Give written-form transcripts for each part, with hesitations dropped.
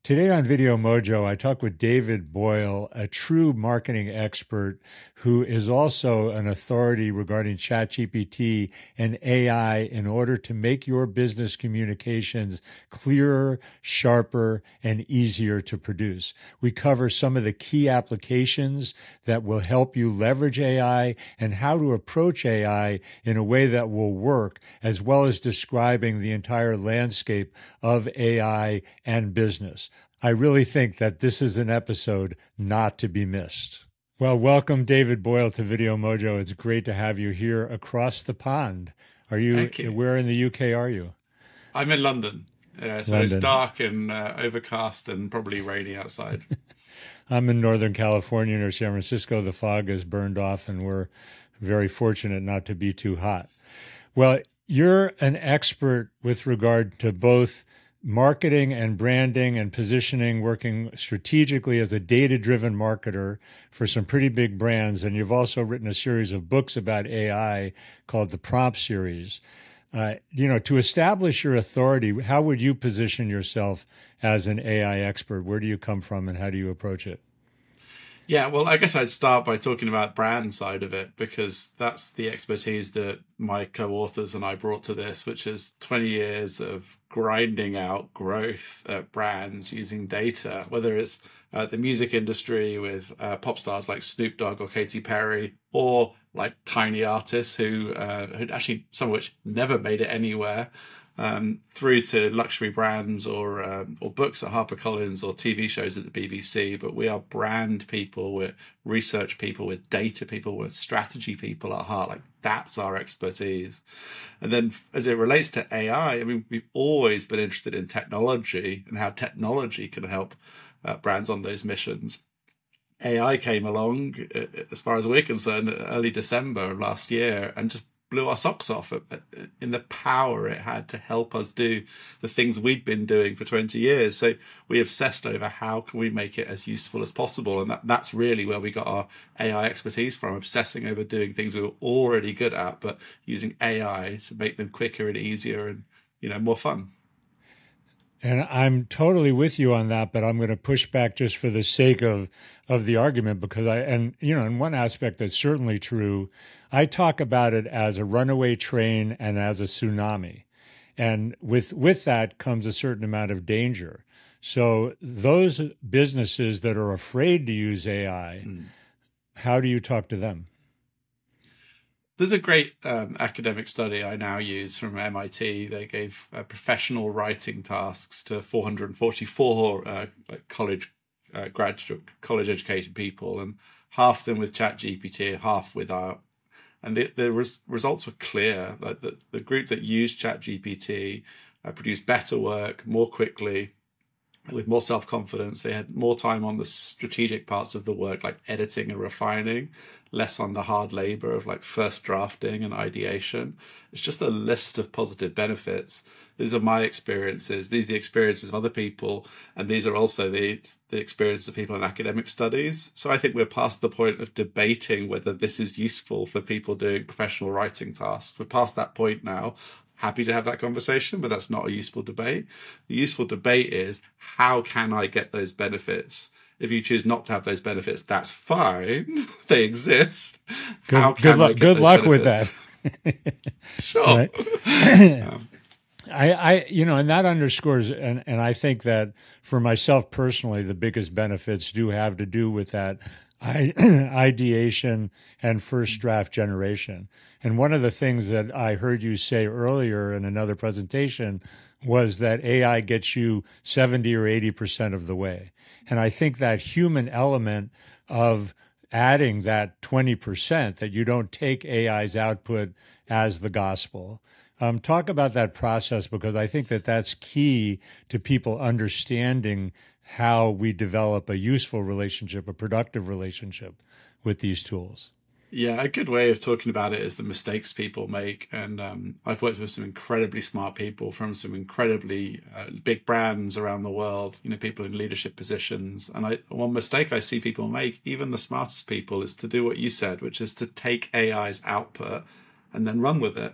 Today on Video Mojo, I talk with David Boyle, a true marketing expert who is also an authority regarding ChatGPT and AI in order to make your business communications clearer, sharper, and easier to produce. We cover some of the key applications that will help you leverage AI and how to approach AI in a way that will work, as well as describing the entire landscape of AI and business. I really think that this is an episode not to be missed. Well, welcome, David Boyle, to Video Mojo. It's great to have you here across the pond. Thank you. Where in the UK are you? I'm in London. So London. It's dark and overcast and probably rainy outside. I'm in Northern California near San Francisco. The fog has burned off and we're very fortunate not to be too hot. Well, you're an expert with regard to both marketing and branding and positioning, working strategically as a data-driven marketer for some pretty big brands. And you've also written a series of books about AI called the Prompt Series. To establish your authority, how would you position yourself as an AI expert? Where do you come from and how do you approach it? Yeah, well, I guess I'd start by talking about brand side of it, because that's the expertise that my co-authors and I brought to this, which is 20 years of grinding out growth at brands using data, whether it's the music industry with pop stars like Snoop Dogg or Katy Perry, or like tiny artists who actually, some of which never made it anywhere, through to luxury brands or books at HarperCollins or TV shows at the BBC. But we are brand people, we're research people, we're data people, we're strategy people at heart. Like, that's our expertise. And then as it relates to AI, I mean, we've always been interested in technology and how technology can help brands on those missions. AI came along, as far as we're concerned, early December of last year, and just blew our socks off in the power it had to help us do the things we'd been doing for 20 years. So we obsessed over how can we make it as useful as possible. And that's really where we got our AI expertise from, obsessing over doing things we were already good at, but using AI to make them quicker and easier and, more fun. And I'm totally with you on that, but I'm going to push back just for the sake of the argument, because in one aspect that's certainly true, I talk about it as a runaway train and as a tsunami. And with that comes a certain amount of danger. So those businesses that are afraid to use AI, how do you talk to them? There's a great academic study I now use from MIT. They gave professional writing tasks to 444 college educated people, and half of them with ChatGPT, half without. And the results were clear. Like the group that used ChatGPT produced better work more quickly, with more self-confidence. They had more time on the strategic parts of the work, like editing and refining, less on the hard labor of like first drafting and ideation. It's just a list of positive benefits. These are my experiences. These are the experiences of other people. And these are also the experiences of people in academic studies. So I think we're past the point of debating whether this is useful for people doing professional writing tasks. We're past that point now. Happy to have that conversation, but that's not a useful debate. The useful debate is, how can I get those benefits? If you choose not to have those benefits, that's fine. They exist. Good luck with that. Sure. And that underscores, and I think that for myself personally, the biggest benefits do have to do with that ideation and first draft generation. And one of the things that I heard you say earlier in another presentation was that AI gets you 70 or 80% of the way. And I think that human element of adding that 20%, that you don't take AI's output as the gospel. Talk about that process, because I think that that's key to people understanding how we develop a useful relationship, a productive relationship with these tools. Yeah, a good way of talking about it is the mistakes people make. And I've worked with some incredibly smart people from some incredibly big brands around the world, people in leadership positions. And one mistake I see people make, even the smartest people, is to do what you said, which is to take AI's output and then run with it.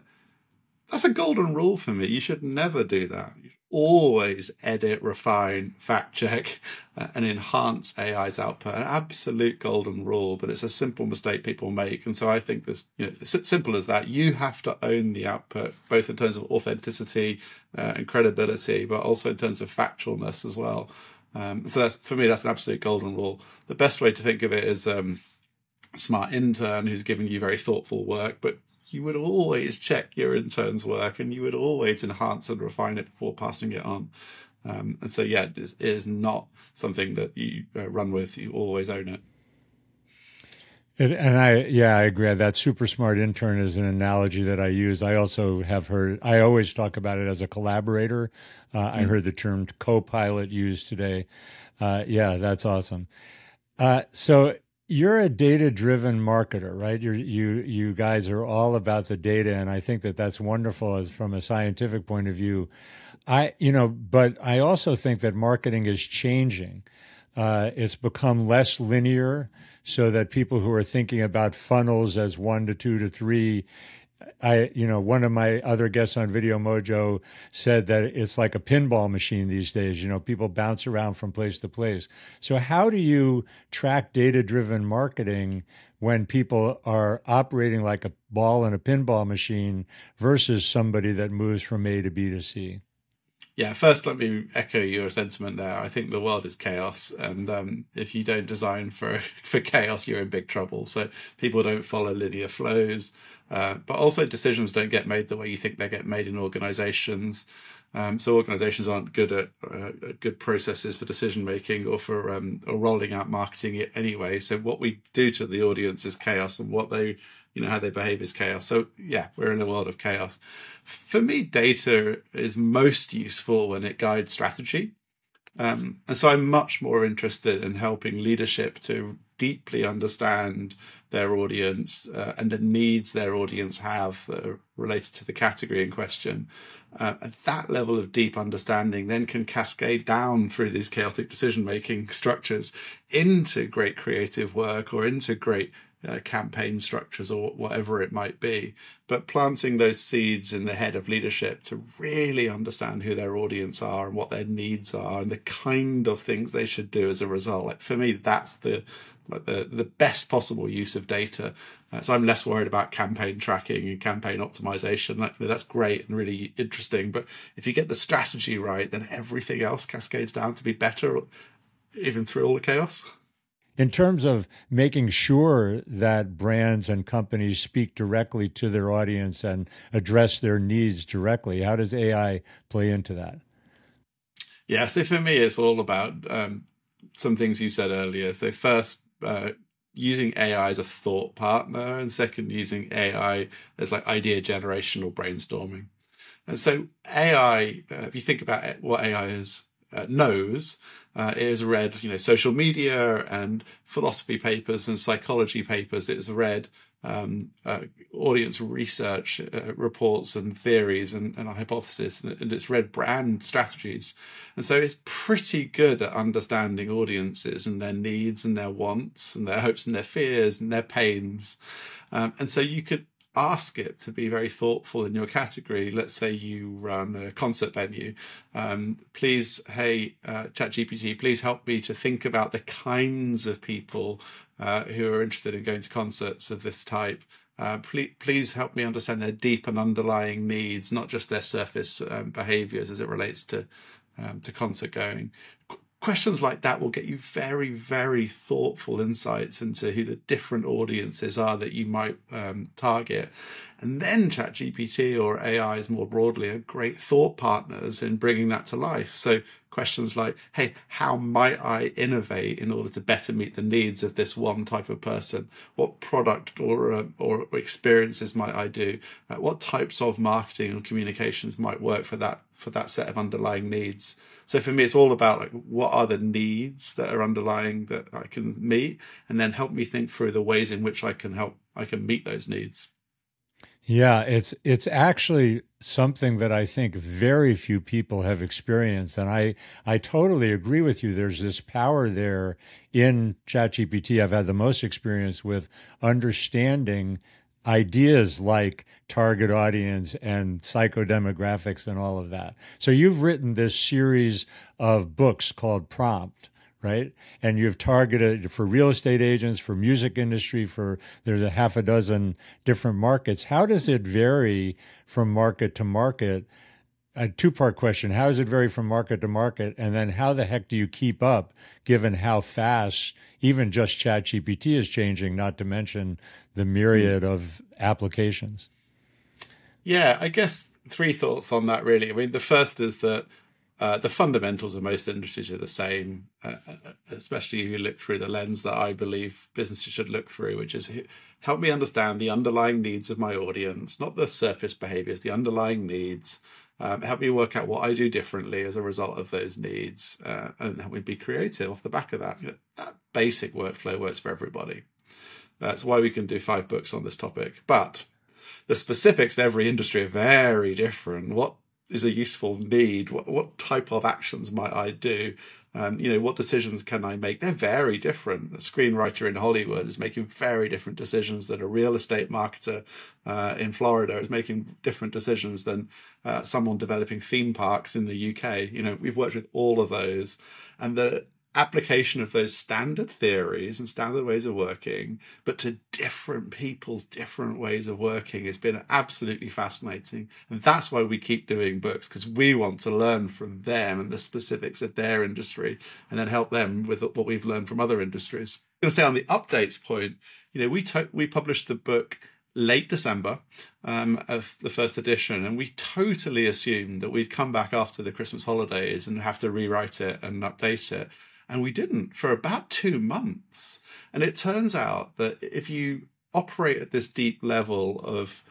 That's a golden rule for me. You should never do that. You should always edit, refine, fact check, and enhance AI's output. An absolute golden rule, but it's a simple mistake people make. And so I think this, it's simple as that. You have to own the output, both in terms of authenticity and credibility, but also in terms of factualness as well. So that's, for me, that's an absolute golden rule. The best way to think of it is a smart intern who's giving you very thoughtful work, but you would always check your intern's work and you would always enhance and refine it before passing it on. And so, yeah, it is not something that you run with. You always own it. And I agree. That super smart intern is an analogy that I use. I also have heard, I always talk about it as a collaborator. I heard the term co-pilot used today. Yeah, that's awesome. So you're a data-driven marketer, right? You guys are all about the data, and I think that that's wonderful from a scientific point of view. But I also think that marketing is changing. It's become less linear, so that people who are thinking about funnels as 1 to 2 to 3, one of my other guests on Video Mojo said that it's like a pinball machine these days. People bounce around from place to place. So how do you track data-driven marketing when people are operating like a ball in a pinball machine versus somebody that moves from A to B to C? Yeah, first, let me echo your sentiment there. I think the world is chaos, and if you don't design for chaos, you're in big trouble. So people don't follow linear flows, but also decisions don't get made the way you think they get made in organizations. So organizations aren't good at good processes for decision making or for or rolling out marketing anyway. So what we do to the audience is chaos, and what they how they behave is chaos. So yeah, we're in a world of chaos. For me, data is most useful when it guides strategy. And so I'm much more interested in helping leadership to deeply understand their audience and the needs their audience have that are related to the category in question. And that level of deep understanding then can cascade down through these chaotic decision-making structures into great creative work or into great campaign structures or whatever it might be, but planting those seeds in the head of leadership to really understand who their audience are and what their needs are and the kind of things they should do as a result. Like, for me, that's the best possible use of data. So I'm less worried about campaign tracking and campaign optimization. That's great and really interesting, but if you get the strategy right, then everything else cascades down to be better, even through all the chaos. In terms of making sure that brands and companies speak directly to their audience and address their needs directly, how does AI play into that? Yeah, so for me, it's all about some things you said earlier. So first, using AI as a thought partner, and second, using AI as like idea generation or brainstorming. And so AI, if you think about what AI is, knows, it has read, social media and philosophy papers and psychology papers. It has read audience research reports and theories and hypotheses, and it's read brand strategies. And so it's pretty good at understanding audiences and their needs and their wants and their hopes and their fears and their pains. And so you could ask it to be very thoughtful in your category. Let's say you run a concert venue. Please, hey, ChatGPT, please help me to think about the kinds of people who are interested in going to concerts of this type. Please help me understand their deep and underlying needs, not just their surface behaviors as it relates to concert going. Questions like that will get you very, very thoughtful insights into who the different audiences are that you might target. And then ChatGPT or AIs more broadly are great thought partners in bringing that to life. So questions like, hey, how might I innovate in order to better meet the needs of this one type of person? What product or experiences might I do? What types of marketing and communications might work for that set of underlying needs? So for me, it's all about like, what are the needs that are underlying that I can meet, and then help me think through the ways in which I can meet those needs. Yeah, it's actually something that I think very few people have experienced. And I totally agree with you. There's this power there in ChatGPT. I've had the most experience with understanding ideas like target audience and psychodemographics and all of that. So you've written this series of books called Prompt, right? And you've targeted for real estate agents, for music industry, for there's a half a dozen different markets. How does it vary from market to market? A two-part question. How does it vary from market to market? And then how the heck do you keep up given how fast even just ChatGPT is changing, not to mention the myriad of applications? Yeah, I guess three thoughts on that, really. I mean, the first is that the fundamentals of most industries are the same, especially if you look through the lens that I believe businesses should look through, which is help me understand the underlying needs of my audience, not the surface behaviors, the underlying needs. Help me work out what I do differently as a result of those needs, and help me be creative off the back of that. That basic workflow works for everybody. That's why we can do 5 books on this topic. But the specifics of every industry are very different. What is a useful need? What type of actions might I do? What decisions can I make? They're very different. A screenwriter in Hollywood is making very different decisions than a real estate marketer in Florida is making different decisions than someone developing theme parks in the UK. We've worked with all of those, and the application of those standard theories and standard ways of working, but to different people's different ways of working, has been absolutely fascinating. And that's why we keep doing books, because we want to learn from them and the specifics of their industry and then help them with what we've learned from other industries. I'm going to say on the updates point, we published the book late December of the first edition, and we totally assumed that we'd come back after the Christmas holidays and have to rewrite it and update it. And we didn't for about 2 months. And it turns out that if you operate at this deep level of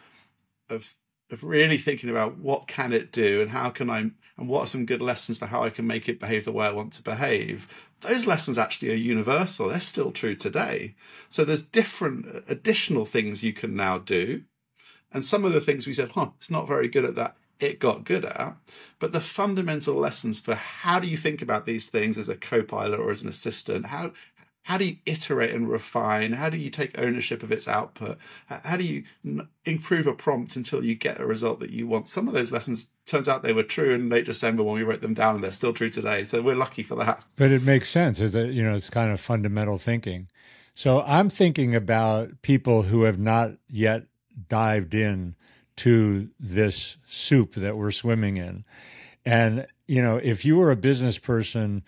really thinking about what can it do and and what are some good lessons for how I can make it behave the way I want to behave, those lessons actually are universal. They're still true today. So there's different additional things you can now do. And some of the things we said, it's not very good at that, it got good at. But the fundamental lessons for how do you think about these things as a co-pilot or as an assistant, how do you iterate and refine, how do you take ownership of its output, how do you improve a prompt until you get a result that you want, some of those lessons, turns out they were true in late December when we wrote them down, and they're still true today. So we're lucky for that. But it makes sense. It's kind of fundamental thinking. So I'm thinking about people who have not yet dived in to this soup that we're swimming in. And, if you were a business person,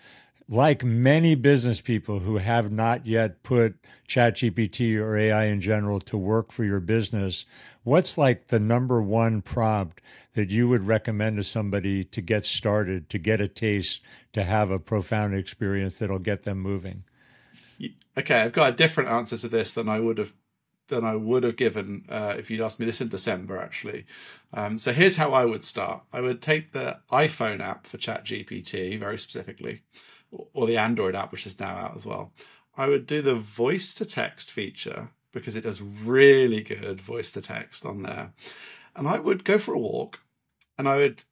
like many business people who have not yet put ChatGPT or AI in general to work for your business, what's like the number one prompt that you would recommend to somebody to get started, to get a taste, to have a profound experience that'll get them moving? Okay, I've got a different answer to this than I would have given if you'd asked me this in December, actually. So here's how I would start. I would take the iPhone app for ChatGPT, very specifically, or the Android app, which is now out as well. I would do the voice to text feature because it does really good voice to text on there. And I would go for a walk, and I would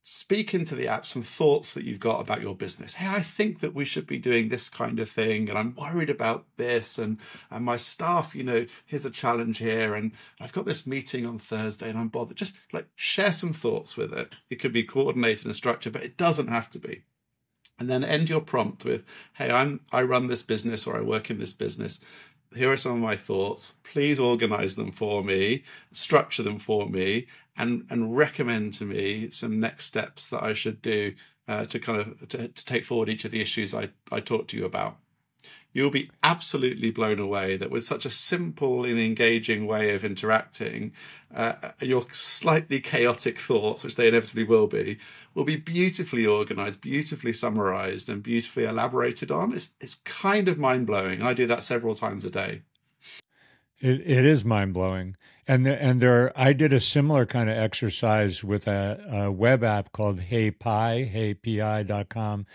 speak into the app some thoughts that you've got about your business. Hey, I think that we should be doing this kind of thing, and I'm worried about this, and my staff, here's a challenge here, and I've got this meeting on Thursday, and I'm bothered. Just like share some thoughts with it. It could be coordinated and structured, but it doesn't have to be. And then end your prompt with, hey, I run this business, or I work in this business. Here are some of my thoughts. Please organize them for me, structure them for me, and recommend to me some next steps that I should do to take forward each of the issues I talked to you about. You'll be absolutely blown away that with such a simple and engaging way of interacting, your slightly chaotic thoughts, which they inevitably will be beautifully organized, beautifully summarized, and beautifully elaborated on. It's kind of mind-blowing. I do that several times a day. It is mind-blowing. I did a similar kind of exercise with a web app called HeyPi, heypi.com,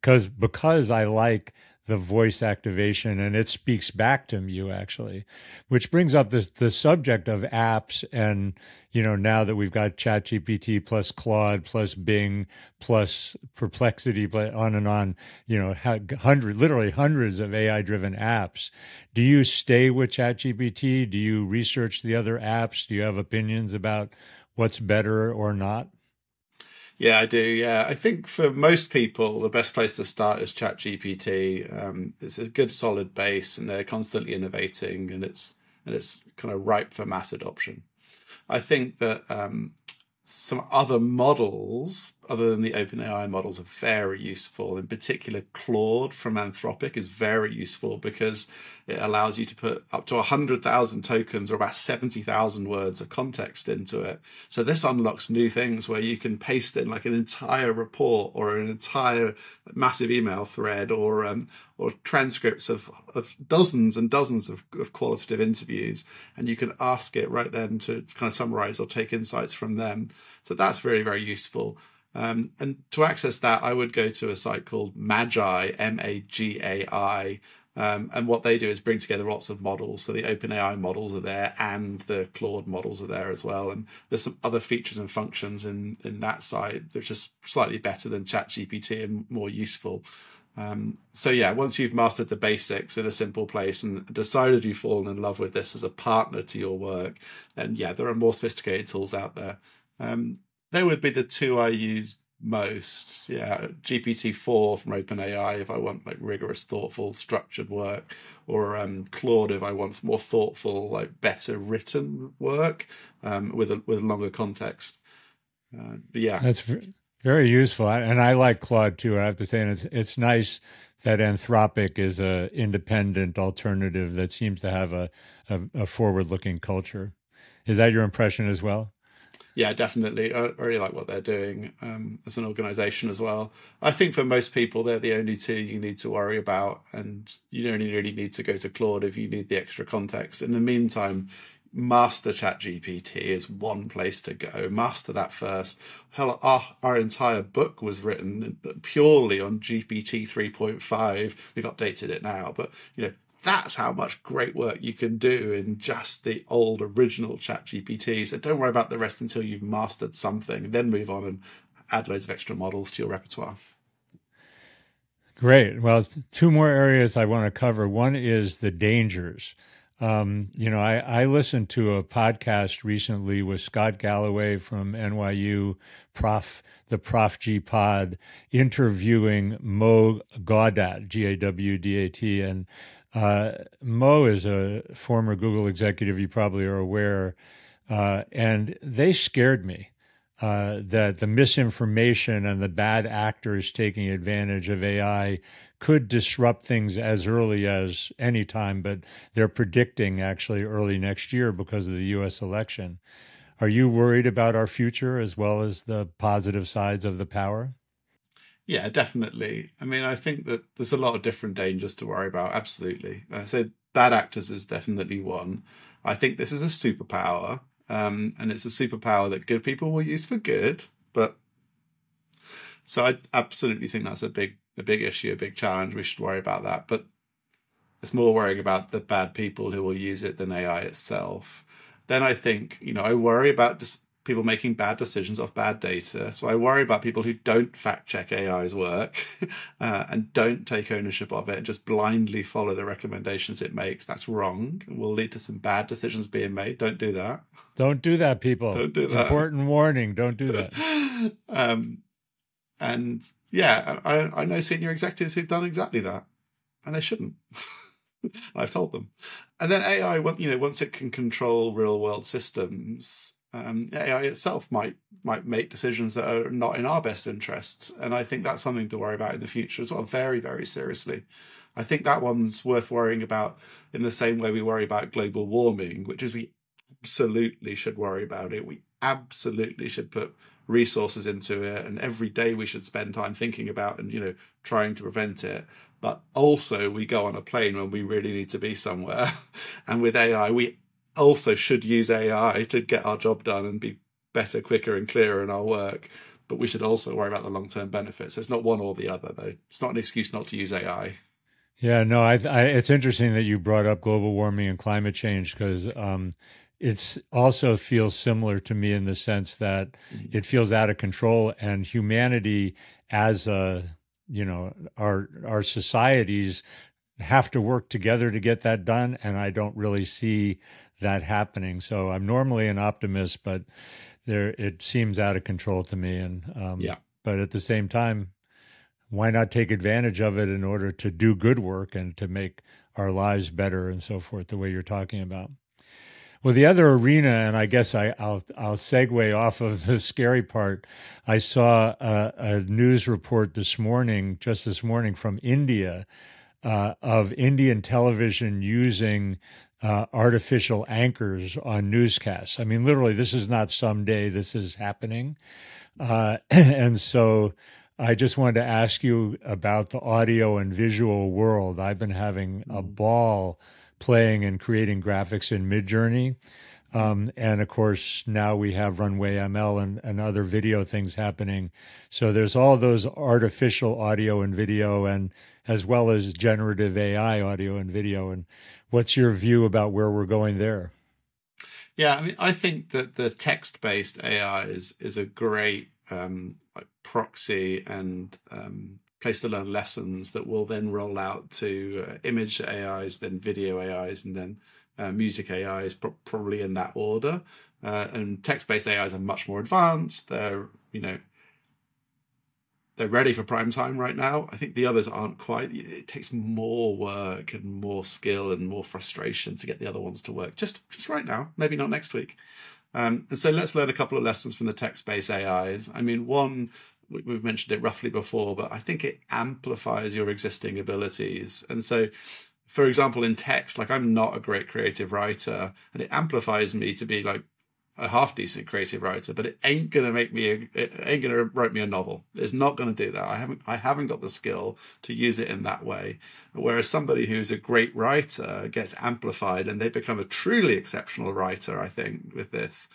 because I like the voice activation, and it speaks back to you actually, which brings up the subject of apps. And now that we've got ChatGPT plus Claude plus Bing plus Perplexity, on and on, literally hundreds of AI driven apps. Do you stay with ChatGPT? Do you research the other apps? Do you have opinions about what's better or not? Yeah, I do. Yeah, I think for most people, the best place to start is ChatGPT. It's a good, solid base, and they're constantly innovating, and it's kind of ripe for mass adoption. I think that some other models, other than the OpenAI models, are very useful. In particular, Claude from Anthropic is very useful because it allows you to put up to 100,000 tokens or about 70,000 words of context into it. So this unlocks new things where you can paste in like an entire report or an entire massive email thread or transcripts of dozens and dozens of qualitative interviews, and you can ask it right then to kind of summarize or take insights from them. So that's very, very useful. And to access that, I would go to a site called Magi, Magai. And what they do is bring together lots of models. So the OpenAI models are there and the Claude models are there as well. And there's some other features and functions in that site which are slightly better than ChatGPT and more useful. So yeah, once you've mastered the basics in a simple place and decided you've fallen in love with this as a partner to your work, then yeah, there are more sophisticated tools out there. They would be the two I use most. Yeah, GPT-4 from OpenAI if I want like rigorous, thoughtful, structured work, or Claude if I want more thoughtful, like better written work with a longer context. But yeah, that's very useful, and I like Claude too. I have to say, and it's nice that Anthropic is a independent alternative that seems to have a forward-looking culture. Is that your impression as well? Yeah, definitely. I really like what they're doing as an organization as well. I think for most people, they're the only two you need to worry about, and you only really need to go to Claude if you need the extra context. In the meantime, master ChatGPT is one place to go. Master that first. Hell, our entire book was written purely on GPT 3.5. We've updated it now, but that's how much great work you can do in just the old original ChatGPT. So don't worry about the rest until you've mastered something, and then move on and add loads of extra models to your repertoire. Great. Well, two more areas I want to cover. One is the dangers. I listened to a podcast recently with Scott Galloway from NYU, the Prof G Pod, interviewing Mo Gaudat, Gawdat, and Mo is a former Google executive, you probably are aware, and they scared me. That the misinformation and the bad actors taking advantage of AI could disrupt things as early as any time, but they're predicting actually early next year because of the U.S. election. Are you worried about our future as well as the positive sides of the power? Yeah, definitely. I mean, I think that there's a lot of different dangers to worry about. Absolutely. So bad actors is definitely one. I think this is a superpower. And it's a superpower that good people will use for good. But so I absolutely think that's a big issue, a big challenge. We should worry about that. But it's more worrying about the bad people who will use it than AI itself. Then I think, I worry about people making bad decisions off bad data. So I worry about people who don't fact check AI's work and don't take ownership of it and just blindly follow the recommendations it makes. That's wrong and will lead to some bad decisions being made. Don't do that. Don't do that, people. Don't do that. Important warning. Don't do that. And yeah, I know senior executives who've done exactly that, and they shouldn't. I've told them. And then AI, once it can control real world systems, AI itself might make decisions that are not in our best interests. And I think that's something to worry about in the future as well, very, very seriously. I think that one's worth worrying about in the same way we worry about global warming, which is we absolutely should worry about it. We absolutely should put resources into it, and every day we should spend time thinking about and trying to prevent it. But also we go on a plane when we really need to be somewhere. And with AI, we also should use AI to get our job done and be better, quicker and clearer in our work. But we should also worry about the long-term benefits. It's not one or the other, though. It's not an excuse not to use AI. Yeah, no, it's interesting that you brought up global warming and climate change because it's also feels similar to me in the sense that Mhm. it feels out of control, and humanity, as our societies have to work together to get that done, and I don't really see that happening. So I'm normally an optimist, but there it seems out of control to me, and Yeah. but at the same time, why not take advantage of it in order to do good work and to make our lives better and so forth, the way you're talking about? Well, the other arena, and I guess I'll segue off of the scary part. I saw a news report just this morning from India, of Indian television using artificial anchors on newscasts. I mean, literally, this is not someday, this is happening. And so I just wanted to ask you about the audio and visual world. I've been having a Mhm. ball playing and creating graphics in Midjourney. And of course, now we have Runway ML and other video things happening. So there's all those artificial audio and video, and as well as generative AI audio and video. And what's your view about where we're going there? Yeah, I mean, I think that the text-based AI is a great like proxy and place to learn lessons that will then roll out to image AIs, then video AIs, and then music AIs, probably in that order. And text-based AIs are much more advanced. They're ready for prime time right now. I think the others aren't quite. It takes more work and more skill and more frustration to get the other ones to work. Just right now, maybe not next week. And so let's learn a couple of lessons from the text-based AIs. I mean, one, we've mentioned it roughly before, but I think it amplifies your existing abilities. And so, for example, in text, like I'm not a great creative writer, and it amplifies me to be like a half decent creative writer, but it ain't gonna write me a novel. It's not gonna do that. I haven't got the skill to use it in that way. Whereas somebody who's a great writer gets amplified and they become a truly exceptional writer, I think, with this.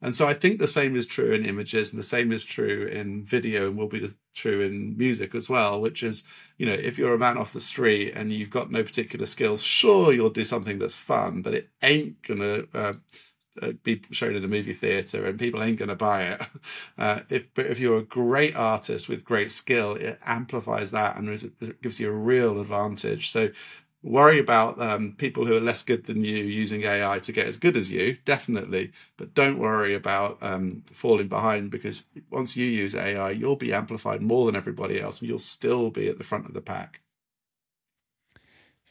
And so I think the same is true in images, and the same is true in video, and will be true in music as well, which is, if you're a man off the street and you've got no particular skills, sure, you'll do something that's fun, but it ain't gonna be shown in a movie theater, and people ain't going to buy it. But if you're a great artist with great skill, it amplifies that and it gives you a real advantage. So worry about people who are less good than you using AI to get as good as you, definitely. But don't worry about falling behind, because once you use AI, you'll be amplified more than everybody else, and you'll still be at the front of the pack.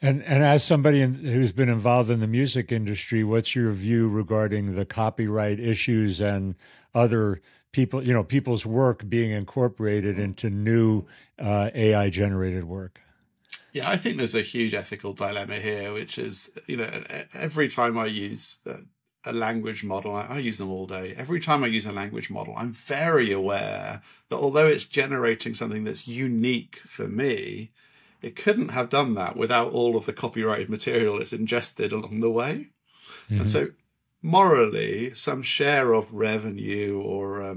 And as somebody who's been involved in the music industry, what's your view regarding the copyright issues and other people's work being incorporated into new AI generated work? Yeah, I think there's a huge ethical dilemma here, which is, every time I use a language model, I use them all day. Every time I use a language model, I'm very aware that although it's generating something that's unique for me, it couldn't have done that without all of the copyrighted material it's ingested along the way. And Hmm. so morally, some share of revenue or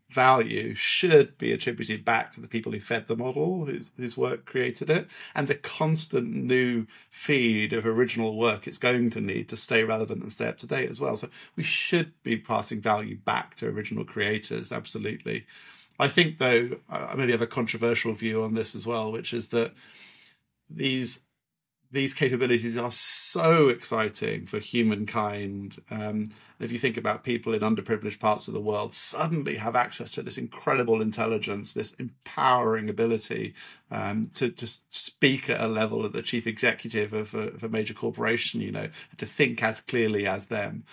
value should be attributed back to the people who fed the model, whose work created it, and the constant new feed of original work it's going to need to stay relevant and stay up to date as well. So we should be passing value back to original creators, absolutely. I think, though, I maybe have a controversial view on this as well, which is that these these capabilities are so exciting for humankind. If you think about people in underprivileged parts of the world suddenly have access to this incredible intelligence, this empowering ability to speak at a level of the chief executive of a major corporation, to think as clearly as them.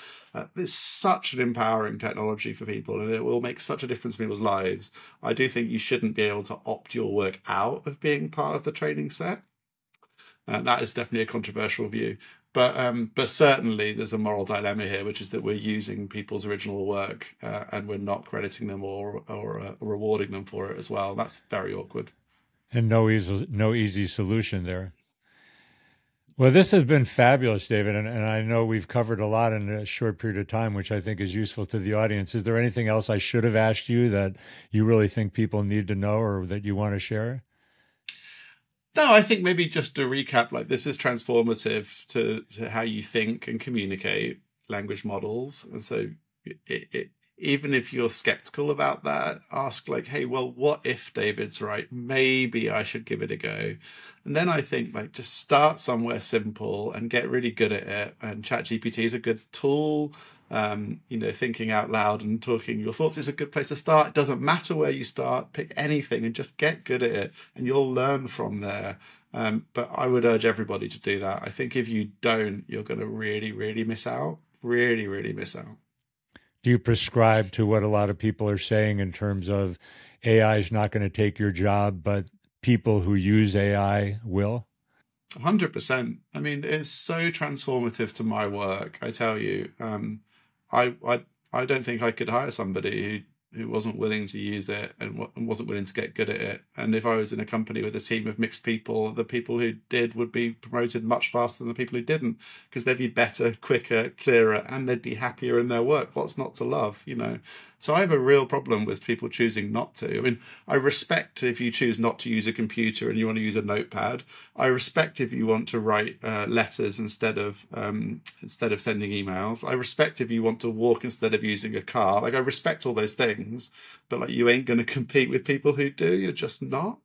It's such an empowering technology for people, and it will make such a difference in people's lives. I do think you shouldn't be able to opt your work out of being part of the training set. That is definitely a controversial view, but certainly there's a moral dilemma here, which is that we're using people's original work and we're not crediting them or rewarding them for it as well. That's very awkward. And no easy solution there. Well, this has been fabulous, David, and I know we've covered a lot in a short period of time, which I think is useful to the audience. Is there anything else I should have asked you that you really think people need to know or that you want to share? No, I think maybe just to recap, like this is transformative to how you think and communicate language models. And so even if you're skeptical about that, ask like, hey, well, what if David's right? Maybe I should give it a go. And then I think like just start somewhere simple and get really good at it. And ChatGPT is a good tool. Thinking out loud and talking your thoughts is a good place to start. It doesn't matter where you start, pick anything and just get good at it and you'll learn from there. But I would urge everybody to do that. I think if you don't, you're going to really, really miss out. Really, really miss out. Do you prescribe to what a lot of people are saying in terms of AI is not going to take your job, but people who use AI will? 100%. I mean, it's so transformative to my work. I tell you, I don't think I could hire somebody who wasn't willing to use it and wasn't willing to get good at it. And if I was in a company with a team of mixed people, the people who did would be promoted much faster than the people who didn't, because they'd be better, quicker, clearer, and they'd be happier in their work. What's not to love, you know? So I have a real problem with people choosing not to. I mean, I respect if you choose not to use a computer and you want to use a notepad. I respect if you want to write letters instead of sending emails. I respect if you want to walk instead of using a car. Like, I respect all those things, but like, you ain't going to compete with people who do. You're just not.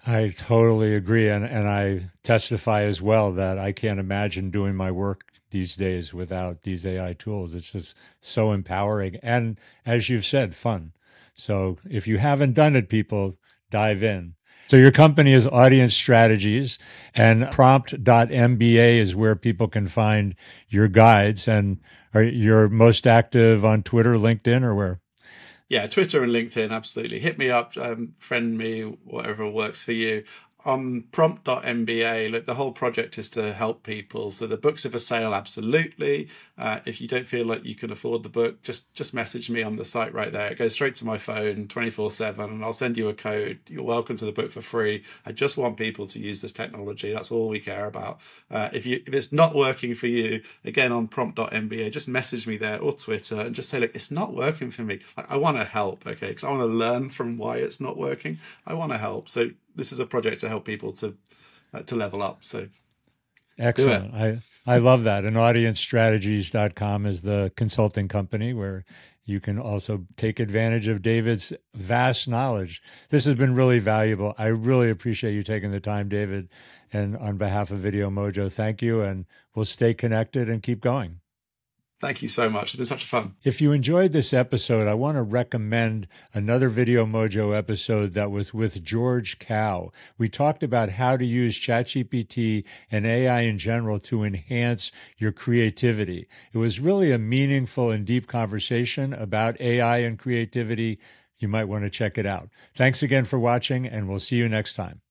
I totally agree. And I testify as well that I can't imagine doing my work these days without these AI tools. It's just so empowering. And as you've said, fun. So if you haven't done it, people, dive in. So your company is Audience Strategies, and prompt.mba is where people can find your guides. And you're most active on Twitter, LinkedIn, or where? Yeah, Twitter and LinkedIn, absolutely. Hit me up, friend me, whatever works for you. On prompt.mba, look, the whole project is to help people. So the books are for sale, absolutely. If you don't feel like you can afford the book, just message me on the site right there. It goes straight to my phone 24/7, and I'll send you a code. You're welcome to the book for free. I just want people to use this technology. That's all we care about. If it's not working for you, again, on prompt.mba, just message me there or Twitter and just say, look, it's not working for me. I want to help, okay? Because I want to learn from why it's not working. I want to help. So this is a project to help people to level up. So excellent. I love that. And audiencestrategies.com is the consulting company where you can also take advantage of David's vast knowledge. This has been really valuable. I really appreciate you taking the time, David. And on behalf of Video Mojo, thank you. And we'll stay connected and keep going. Thank you so much. It's been such fun. If you enjoyed this episode, I want to recommend another Video Mojo episode that was with George Cow. We talked about how to use ChatGPT and AI in general to enhance your creativity. It was really a meaningful and deep conversation about AI and creativity. You might want to check it out. Thanks again for watching, and we'll see you next time.